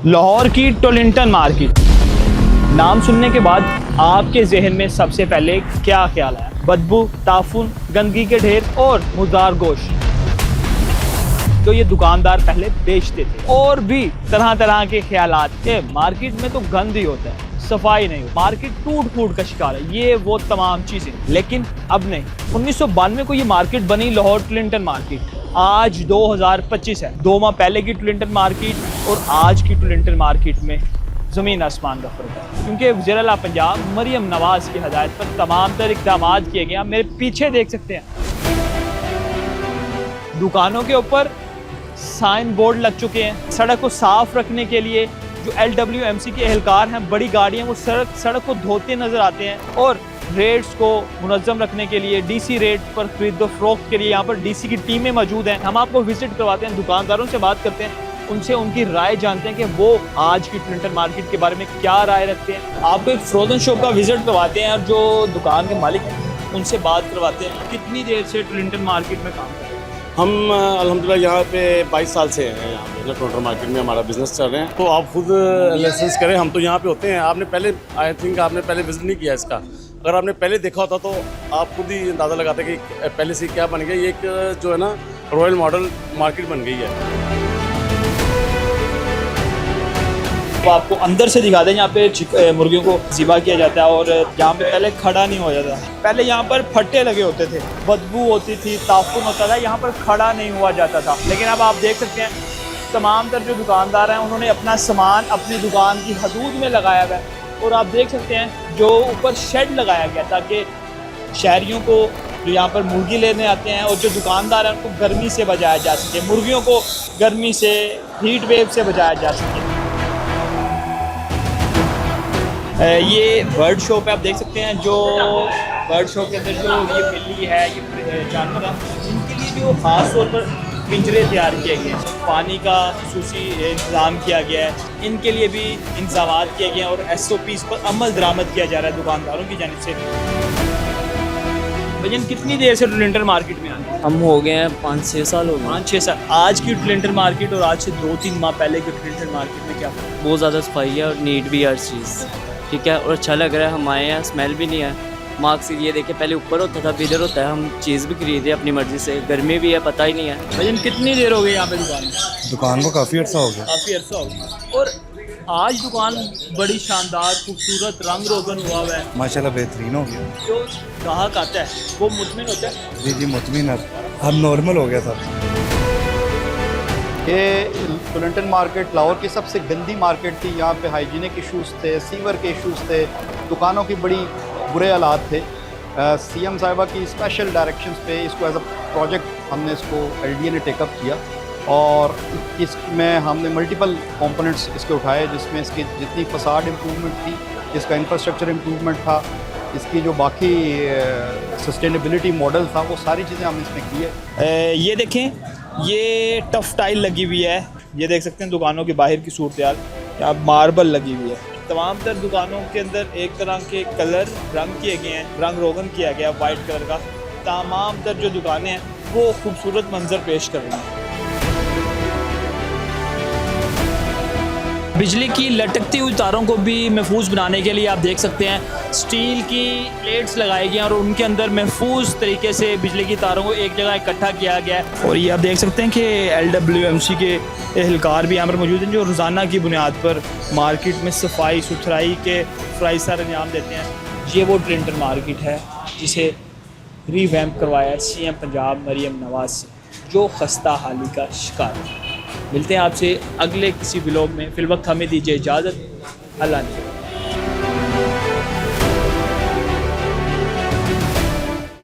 लाहौर की टोलिंटन मार्केट, नाम सुनने के बाद आपके जहन में सबसे पहले क्या ख्याल आया? बदबू, ताफुन, गंदगी के ढेर और मुर्दार गोश्त जो ये दुकानदार पहले बेचते थे, और भी तरह तरह के ख्यालात के मार्केट में तो गंद ही होता है, सफाई नहीं हो, मार्केट टूट फूट का शिकार है, ये वो तमाम चीजें। लेकिन अब नहीं, 1992 को ये मार्केट बनी लाहौर टोलिंटन मार्केट। आज 2025 है, 2 माह पहले की टोलिंटन मार्केट और आज की टोलिंटन मार्केट में ज़मीन आसमान का फ़र्क है, क्योंकि वज़ीर आला पंजाब मरियम नवाज़ की हदायत पर तमाम तर इक़दाम किए गए। आप मेरे पीछे देख सकते हैं, दुकानों के ऊपर साइन बोर्ड लग चुके हैं। सड़क को साफ रखने के लिए जो LWMC के एहलकार हैं, बड़ी गाड़ियां वो सड़क को धोते नज़र आते हैं, और रेट्स को मुनज़्ज़म रखने के लिए DC रेट पर खरीदो फरोख्त के लिए यहाँ पर DC की टीमें मौजूद हैं। हम आपको विजिट करवाते हैं, दुकानदारों से बात करते हैं, उनसे उनकी राय जानते हैं कि वो आज की टोलिंटन मार्केट के बारे में क्या राय रखते हैं। आपको एक फ्रोजन शॉप का विजिट करवाते हैं और जो दुकान के मालिक हैं उनसे बात करवाते हैं। कितनी देर से टोलिंटन मार्केट में काम कर रहे हैं? हम अल्हम्दुलिल्लाह यहाँ पे 22 साल से हैं, यहाँ पे टोलिंटन मार्केट में हमारा बिजनेस चल रहे हैं। तो आप खुद लाइसेंस करें, हम तो यहाँ पे होते हैं। आपने पहले, आई थिंक आपने पहले विजिट नहीं किया इसका। अगर आपने पहले देखा होता तो आप खुद ही अंदाज़ा लगाते कि पहले से क्या बन गया। ये एक जो है ना रॉयल मॉडल मार्केट बन गई है। तो आपको अंदर से दिखा दें, यहाँ पे मुर्गियों को ज़िबा किया जाता है, और यहाँ पे पहले खड़ा नहीं हो जाता। पहले यहाँ पर फट्टे लगे होते थे, बदबू होती थी, ताफुन होता था, यहाँ पर खड़ा नहीं हुआ जाता था। लेकिन अब आप देख सकते हैं, तमाम तर जो दुकानदार हैं उन्होंने अपना सामान अपनी दुकान की हदूद में लगाया हुआ है। और आप देख सकते हैं जो ऊपर शेड लगाया गया ताकि शहरियों को जो यहाँ पर मुर्गी लेने आते हैं और जो दुकानदार हैं उनको गर्मी से बचाया जा सके, मुर्गियों को गर्मी से, हीट वेव से बचाया जा सके। ये बर्ड शॉप है, आप देख सकते हैं। जो बर्ड शॉप के अंदर जो ये बिल्ली है, ये जानवर है, इनके लिए जो ख़ास तौर पर पिंजरे तैयार किए गए हैं, पानी का खुसूसी इंतज़ाम किया गया है, इनके लिए भी इंतज़ाम किए गए हैं और SOPs पर अमल दरामद किया जा रहा है दुकानदारों की जानिब से। भजन कितनी देर से टोलिंटन मार्केट में आए? हम हो गए हैं 5-6 साल हो गए। 5-6 साल। आज की टोलिंटन मार्केट और आज से 2-3 माह पहले की टोलिंटन मार्केट में क्या फ़र्क है? बहुत ज़्यादा सफाई है और नीट भी हर चीज़, ठीक है, और अच्छा लग रहा है। हम आए हैं, स्मेल भी नहीं है। मार्क्स ये देखे, पहले ऊपर होता था, इधर होता है। हम चीज़ भी खरीदे अपनी मर्ज़ी से, गर्मी भी है, पता ही नहीं है। भजन कितनी देर हो गई यहाँ पे दुकान को? काफ़ी अर्सा हो गया। काफ़ी अर्सा हो गया। और आज दुकान बड़ी शानदार, खूबसूरत, रंग रोगन हुआ है माशाल्लाह, बेहतरीन हो गया। जो ग्राहक आता है वो मुतमिन होता है। जी जी, मुतमिन अब नॉर्मल हो गया था। ये टोलिंटन मार्केट लाहौर की सबसे गंदी मार्केट थी। यहाँ पे हाइजीनिक इश्यूज़ थे, सीवर के इश्यूज़ थे, दुकानों की बड़ी बुरे हालात थे। CM साहिबा की स्पेशल डायरेक्शंस पे इसको एज अ प्रोजेक्ट हमने इसको LDA ने टेकअप किया, और इसमें हमने मल्टीपल कंपोनेंट्स इसके उठाए, जिसमें इसकी जितनी फसाड इम्प्रूवमेंट थी, इसका इंफ्रास्ट्रक्चर इम्प्रूवमेंट था, इसकी जो बाकी सस्टेनेबिलिटी मॉडल था, वो सारी चीज़ें हमने इसमें की है। ये देखें, ये टफ टाइल लगी हुई है, ये देख सकते हैं दुकानों के बाहर की सूरत हाल। यहाँ मार्बल लगी हुई है। तमाम तर दुकानों के अंदर एक तरह के कलर रंग किए गए हैं, रंग रोगन किया गया वाइट कलर का। तमाम तर जो दुकानें हैं वो खूबसूरत मंजर पेश कर रही हैं। बिजली की लटकती हुई तारों को भी महफूज बनाने के लिए आप देख सकते हैं स्टील की प्लेट्स लगाई गई हैं, और उनके अंदर महफूज तरीके से बिजली की तारों को एक जगह इकट्ठा किया गया है। और ये आप देख सकते हैं कि LWMC के एहलकार भी यहाँ पर मौजूद हैं, जो रोज़ाना की बुनियाद पर मार्केट में सफाई सुथराई के फ़राइज़ सर अंजाम देते हैं। ये वो टोलिंटन मार्केट है जिसे रीवैम्प करवाया है CM पंजाब मरियम नवाज़ से, जो खस्ता हाली का शिकार है। मिलते हैं आपसे अगले किसी व्लॉग में। फिल वक्त हमें दीजिए इजाज़त। अल्लाह ने।